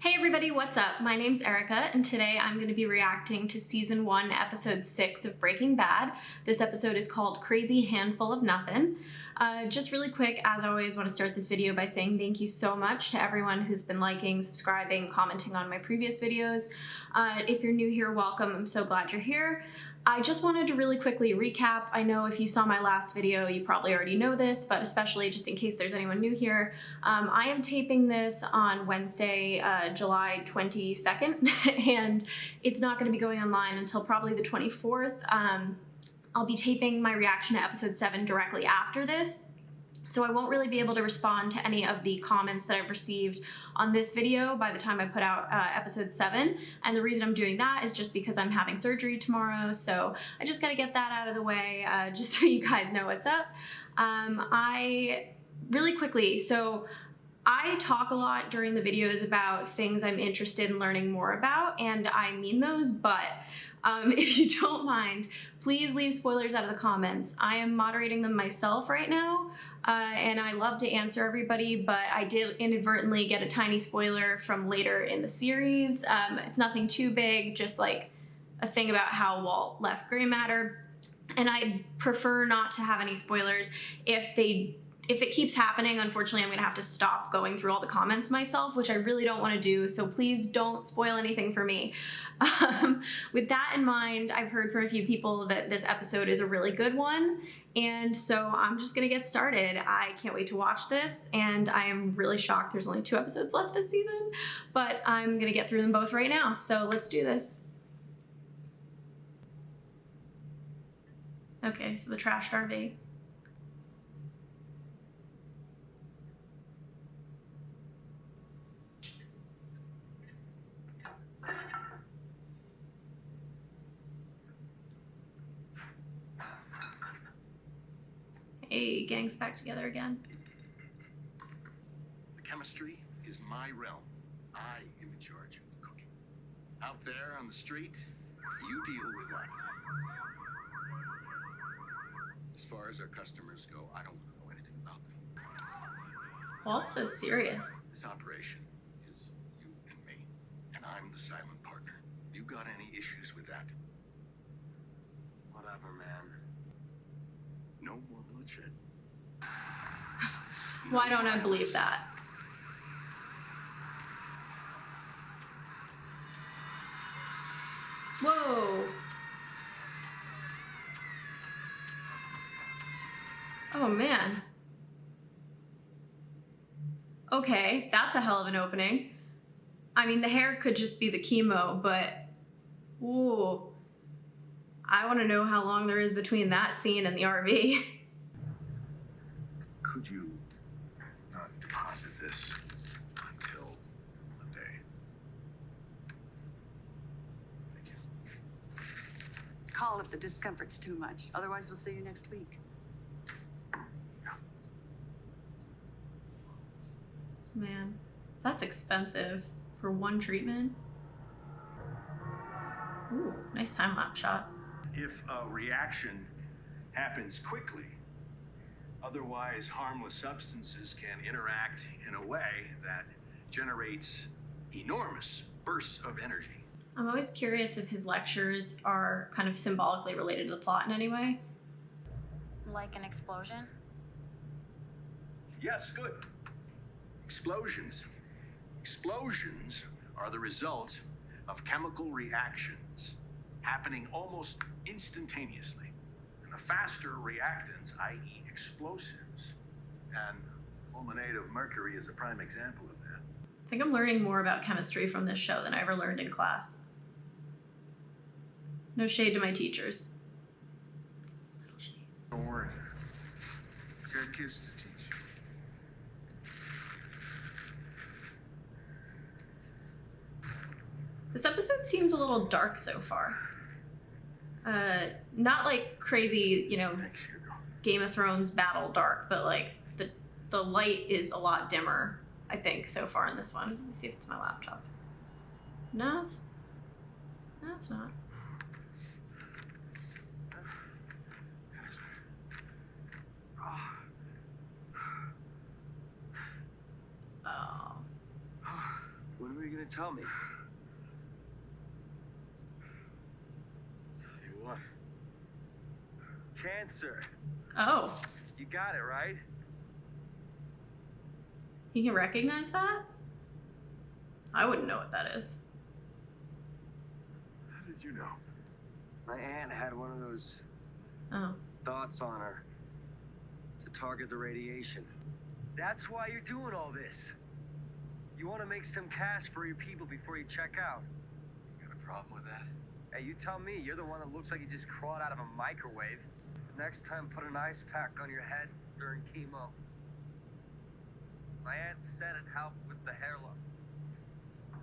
Hey everybody, what's up? My name's Erica, and today I'm going to be reacting to Season 1, Episode 6 of Breaking Bad. This episode is called Crazy Handful of Nothin. Just really quick, as always, want to start this video by saying thank you so much to everyone who's been liking, subscribing, commenting on my previous videos. If you're new here, welcome. I'm so glad you're here. I just wanted to really quickly recap. I know if you saw my last video, you probably already know this, but especially just in case there's anyone new here, I am taping this on Wednesday, July 22nd, and it's not going to be going online until probably the 24th. I'll be taping my reaction to episode 7 directly after this, so I won't really be able to respond to any of the comments that I've received on this video by the time I put out episode 7. And the reason I'm doing that is just because I'm having surgery tomorrow, so I just gotta get that out of the way, just so you guys know what's up. Really quickly, so I talk a lot during the videos about things I'm interested in learning more about, and I mean those, but if you don't mind, please leave spoilers out of the comments. I am moderating them myself right now, and I love to answer everybody, but I did inadvertently get a tiny spoiler from later in the series. It's nothing too big, just like a thing about how Walt left gray matter, and I prefer not to have any spoilers. If it keeps happening, unfortunately, I'm gonna have to stop going through all the comments myself, which I really don't wanna do, so please don't spoil anything for me. With that in mind, I've heard from a few people that this episode is a really good one, and so I'm just gonna get started. I can't wait to watch this, and I am really shocked there's only 2 episodes left this season, but I'm gonna get through them both right now, so let's do this. Okay, so the trashed RV. Hey, gang's back together again. The chemistry is my realm. I am in charge of the cooking. Out there on the street, you deal with that. As far as our customers go, I don't want to know anything about them. Walt's so serious. This operation is you and me, and I'm the silent partner. You got any issues with that? Whatever, man. No more bloodshed. Why don't I believe that? Whoa. Oh man. Okay, that's a hell of an opening. I mean, the hair could just be the chemo, but ooh. I want to know how long there is between that scene and the RV. Could you not deposit this until Monday? Thank you. Call if the discomfort's too much. Otherwise, we'll see you next week. Man, that's expensive for one treatment. Ooh, nice time-lapse shot. If a reaction happens quickly, otherwise harmless substances can interact in a way that generates enormous bursts of energy. I'm always curious if his lectures are kind of symbolically related to the plot in any way. Like an explosion? Yes, good. Explosions. Explosions are the result of chemical reactions happening almost instantaneously. And the faster reactants, i.e. explosives, and fulminate of mercury is a prime example of that. I think I'm learning more about chemistry from this show than I ever learned in class. No shade to my teachers. Little shade. Don't worry. You got kids to teach. This episode seems a little dark so far. Not like crazy, you know, Thanks, Hugo. Game of Thrones battle dark, but like the light is a lot dimmer, I think, so far in this one. Let me see if it's my laptop. No, it's not. What What are you gonna tell me? Tell you what. Cancer. Oh, You got it, right? he can recognize that? I wouldn't know what that is. How did you know? My aunt had one of those Oh. thoughts on her to target the radiation. That's why you're doing all this. You want to make some cash for your people before you check out. You got a problem with that? Hey, you tell me. You're the one that looks like you just crawled out of a microwave. Next time, put an ice pack on your head during chemo. My aunt said it helped with the hair loss.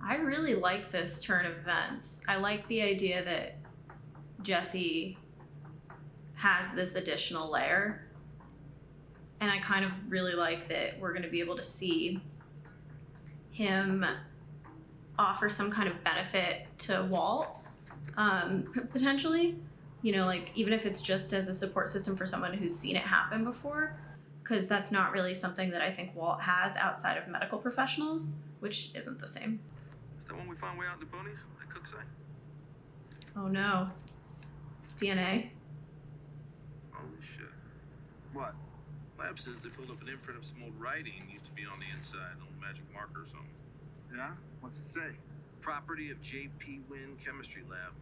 I really like this turn of events. I like the idea that Jesse has this additional layer. And I kind of really like that we're going to be able to see him offer some kind of benefit to Walt, potentially. You know, like, even if it's just as a support system for someone who's seen it happen before, because that's not really something that I think Walt has outside of medical professionals, which isn't the same. Is that one we found way out in the boonies? That cook say? Oh no. DNA? Holy shit. What? Lab says they pulled up an imprint of some old writing used to be on the inside, on magic marker or something. Yeah? What's it say? Property of J.P. Wynn Chemistry Lab.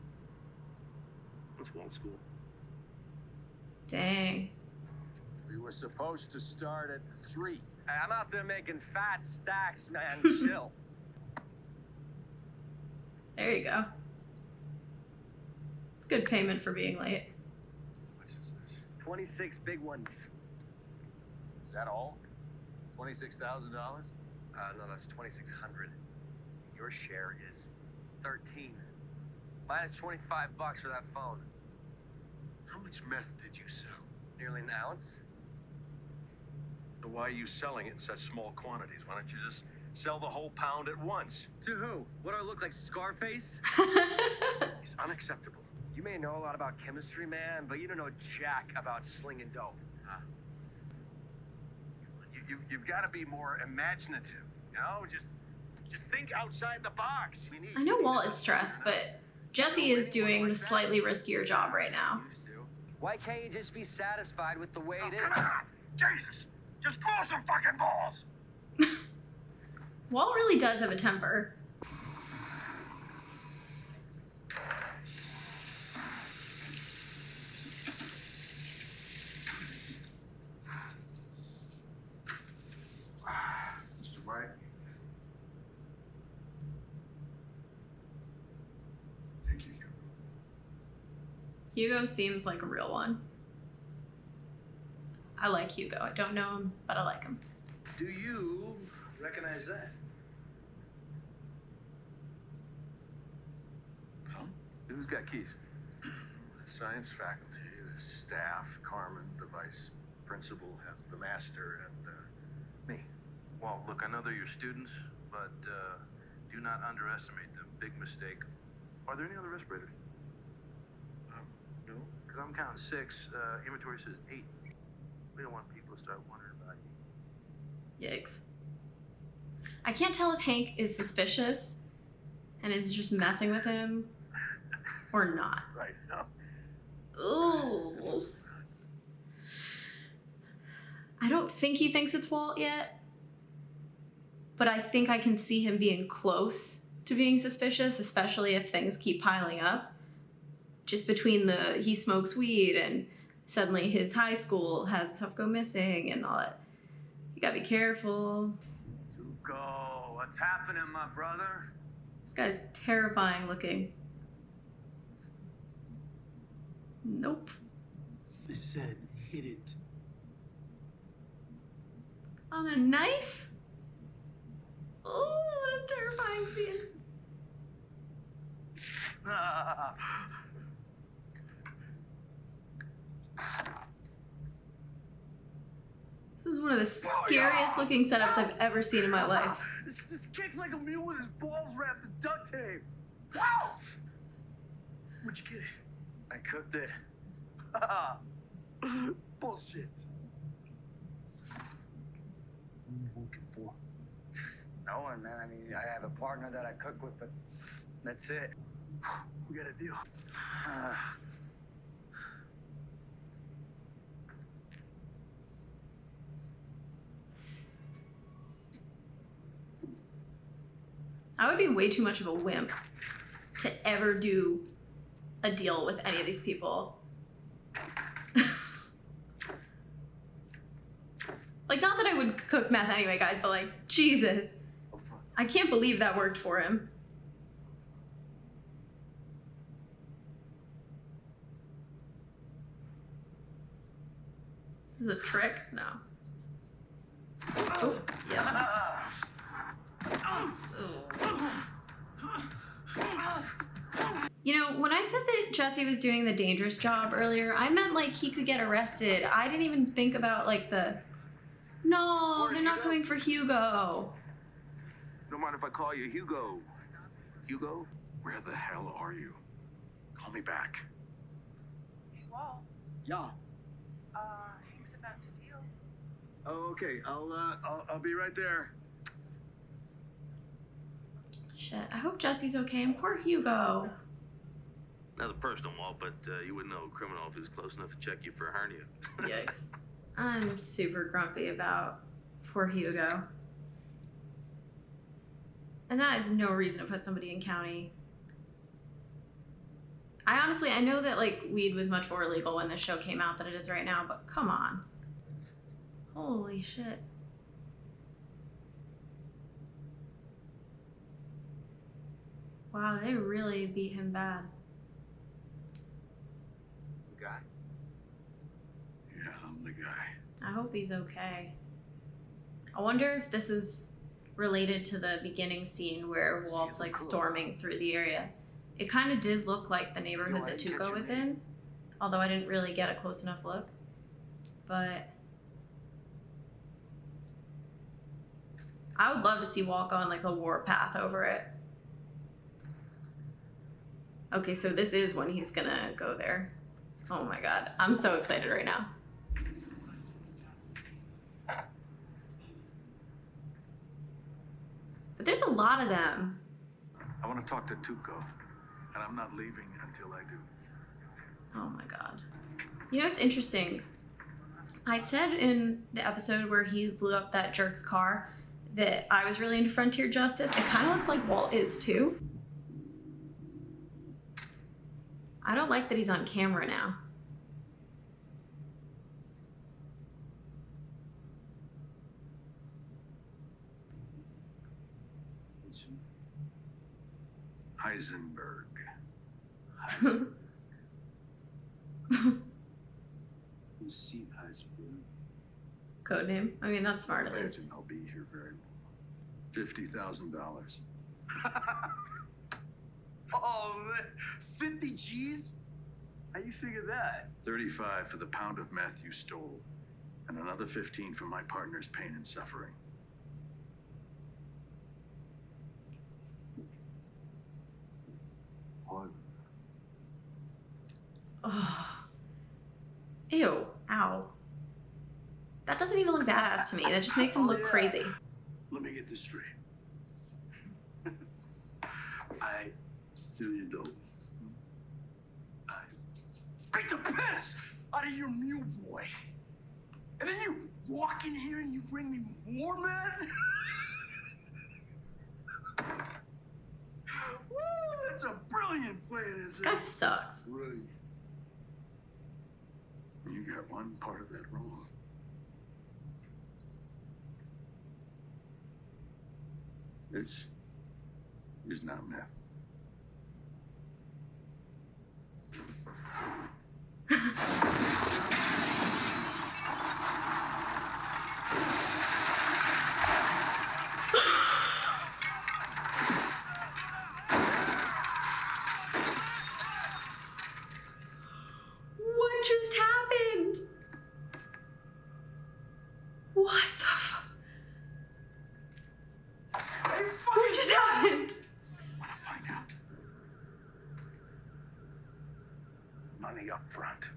That's Walt School. Dang. We were supposed to start at 3. Hey, I'm out there making fat stacks, man. Chill. There you go. It's good payment for being late. What is this? 26 big ones. Is that all? $26,000? No, that's 2,600. Your share is 13. Minus 25 bucks for that phone. How much meth did you sell? Nearly an ounce. So why are you selling it in such small quantities? Why don't you just sell the whole pound at once? To who? What do I look like, Scarface? It's unacceptable. You may know a lot about chemistry, man, but you don't know jack about slinging dope. Huh? You've got to be more imaginative. You know, just think outside the box. We need. I know Walt is stressed, but Jesse is doing the slightly riskier job right now. Used to. Why can't you just be satisfied with the way it is? Come on, Jesus! Just grow some fucking balls. Walt really does have a temper. Mr. White? Thank you, Hugo. Hugo seems like a real one. I like Hugo. I don't know him, but I like him. Do you recognize that? Huh? Who's got keys? The science faculty, the staff, Carmen, the vice principal, has the master, and me. Well, look, I know they're your students, but do not underestimate them. Big mistake. Are there any other respirators? No. Because I'm counting 6. Inventory says 8. We don't want people to start wondering about you. Yikes. I can't tell if Hank is suspicious and is just messing with him or not. Right, no. Ooh. I don't think he thinks it's Walt yet, but I think I can see him being close to being suspicious, especially if things keep piling up. Just between he smokes weed and suddenly his high school has stuff go missing and all that. You gotta be careful. Tuco, what's happening, my brother? This guy's terrifying looking. Nope. They said hit it. On a knife? Oh, what a terrifying scene. This is one of the scariest looking setups I've ever seen in my life. This kicks like a mule with his balls wrapped in duct tape. Where'd you get it? I cooked it. Bullshit. What are you working for? No one, man. I mean, I have a partner that I cook with, but that's it. We got a deal. I would be way too much of a wimp to ever do a deal with any of these people. Like, not that I would cook meth anyway, guys, but like, Jesus. I can't believe that worked for him. This is a trick? No. Oh, yeah. You know, when I said that Jesse was doing the dangerous job earlier, I meant like he could get arrested. I didn't even think about like the... No, they're not coming for Hugo. Don't mind if I call you Hugo. Hugo? Where the hell are you? Call me back. Hey, Walt. Yeah. Hank's about to deal. Oh, okay. I'll be right there. Shit, I hope Jesse's okay, and poor Hugo. Another personal, Walt, but you wouldn't know a criminal if he was close enough to check you for a hernia. Yikes. I'm super grumpy about poor Hugo. And that is no reason to put somebody in county. I know that like weed was much more illegal when this show came out than it is right now, but come on. Holy shit. Wow, they really beat him bad. The guy? Yeah, I'm the guy. I hope he's okay. I wonder if this is related to the beginning scene where Walt's like storming through the area. It kind of did look like the neighborhood that Tuco was in, although I didn't really get a close enough look. But I would love to see Walt go on like the warpath over it. Okay, so this is when he's gonna go there. Oh my god, I'm so excited right now. But there's a lot of them. I want to talk to Tuco, and I'm not leaving until I do. Oh my god. You know what's interesting? I said in the episode where he blew up that jerk's car that I was really into Frontier Justice. It kind of looks like Walt is too. I don't like that he's on camera now. Heisenberg. See Heisenberg. Codename? I mean, that's smart at least. Imagine I'll be here very long. $50,000. Oh, man. 50 G's? How you figure that? 35 for the pound of meth you stole, and another 15 for my partner's pain and suffering. What? Oh. Ew. Ow. That doesn't even look badass to me. That just makes him look crazy. Let me get this straight. I steal your dope. I beat the piss out of your mule boy. And then you walk in here and you bring me more, man? Woo, that's a brilliant plan, isn't it? This guy sucks. Brilliant. You got one part of that wrong. This is not meth. What just happened? What the fuck? What just happened? Want to find out? Money up front.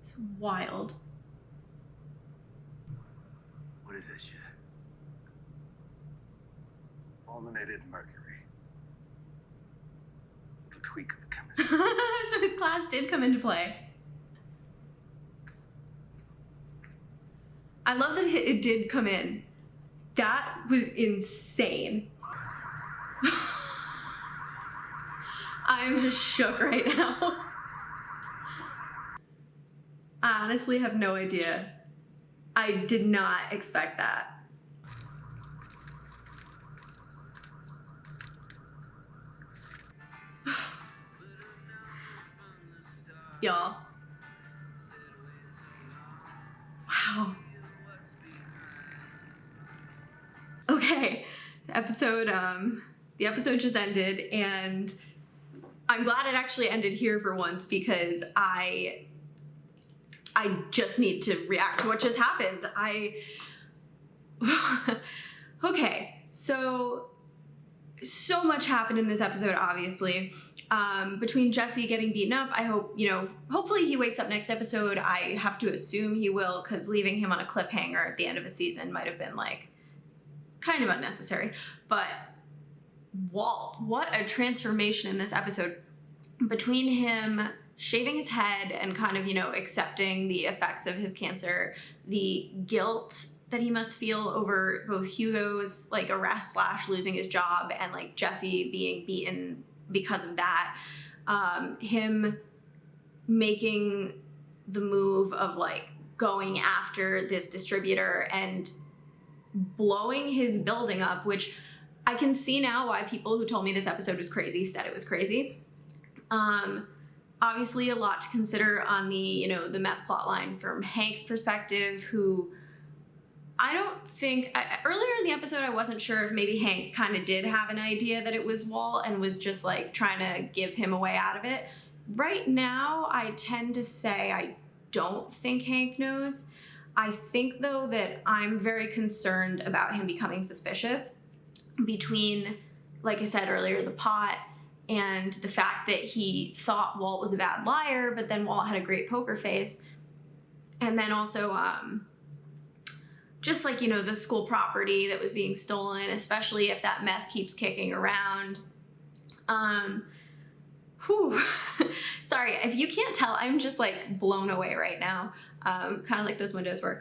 It's wild. What is that shit? Fulminated mercury. Little tweak of chemistry. So his class did come into play. I love that it did come in. That was insane. I'm just shook right now. I honestly have no idea. I did not expect that. Y'all. Wow. Okay, the episode just ended, and I'm glad it actually ended here for once because I just need to react to what just happened. Okay, so much happened in this episode, obviously. Between Jesse getting beaten up, I hope, hopefully he wakes up next episode. I have to assume he will, because leaving him on a cliffhanger at the end of a season might have been, kind of unnecessary. But Walt, what a transformation in this episode. Between him shaving his head and kind of, accepting the effects of his cancer, the guilt that he must feel over both Hugo's, arrest / losing his job and, Jesse being beaten because of that, him making the move of, going after this distributor and blowing his building up, which I can see now why people who told me this episode was crazy said it was crazy. Obviously a lot to consider on the, the meth plot line from Hank's perspective, who I don't think, earlier in the episode I wasn't sure if maybe Hank kind of did have an idea that it was Walt and was just trying to give him a way out of it. Right now I tend to say I don't think Hank knows. I think, though, that I'm very concerned about him becoming suspicious between, like I said earlier, the pot and the fact that he thought Walt was a bad liar, but then Walt had a great poker face. And then also, just the school property that was being stolen, especially if that meth keeps kicking around. Sorry, if you can't tell, I'm just blown away right now. Kind of like those windows were.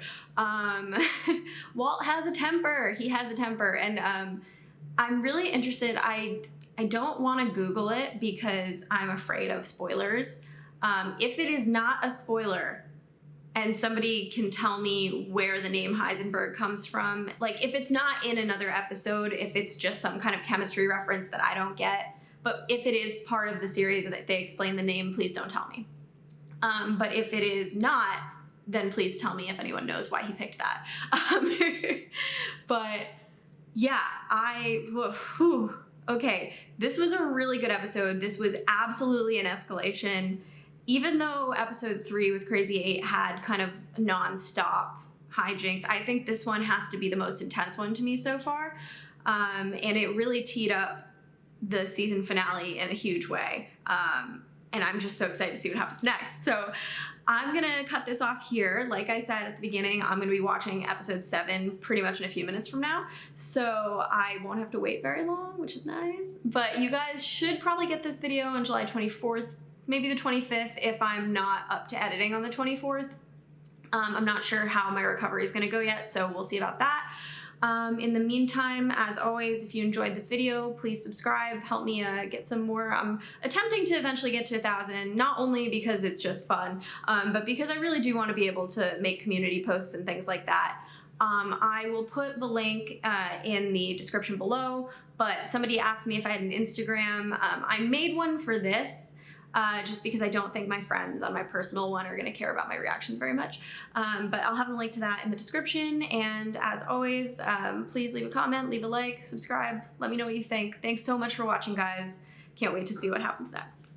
Walt has a temper. He has a temper. And I'm really interested. I don't want to Google it because I'm afraid of spoilers. If it is not a spoiler and somebody can tell me where the name Heisenberg comes from, if it's not in another episode, if it's just some kind of chemistry reference that I don't get, but if it is part of the series that they explain the name, please don't tell me. But if it is not, then please tell me if anyone knows why he picked that. But yeah, okay, this was a really good episode. This was absolutely an escalation. Even though episode 3 with Crazy 8 had kind of non-stop hijinks, I think this one has to be the most intense one to me so far. And it really teed up the season finale in a huge way. And I'm just so excited to see what happens next. So I'm gonna cut this off here. Like I said at the beginning, I'm gonna be watching episode 7 pretty much in a few minutes from now. So I won't have to wait very long, which is nice. But you guys should probably get this video on July 24th, maybe the 25th if I'm not up to editing on the 24th. I'm not sure how my recovery is gonna go yet, so we'll see about that. In the meantime, as always, if you enjoyed this video, please subscribe, help me get some more. I'm attempting to eventually get to 1,000, not only because it's just fun, but because I really do want to be able to make community posts and things like that. I will put the link in the description below, but somebody asked me if I had an Instagram. I made one for this, just because I don't think my friends on my personal one are going to care about my reactions very much. But I'll have a link to that in the description. And as always, please leave a comment, leave a like, subscribe, let me know what you think. Thanks so much for watching, guys. Can't wait to see what happens next.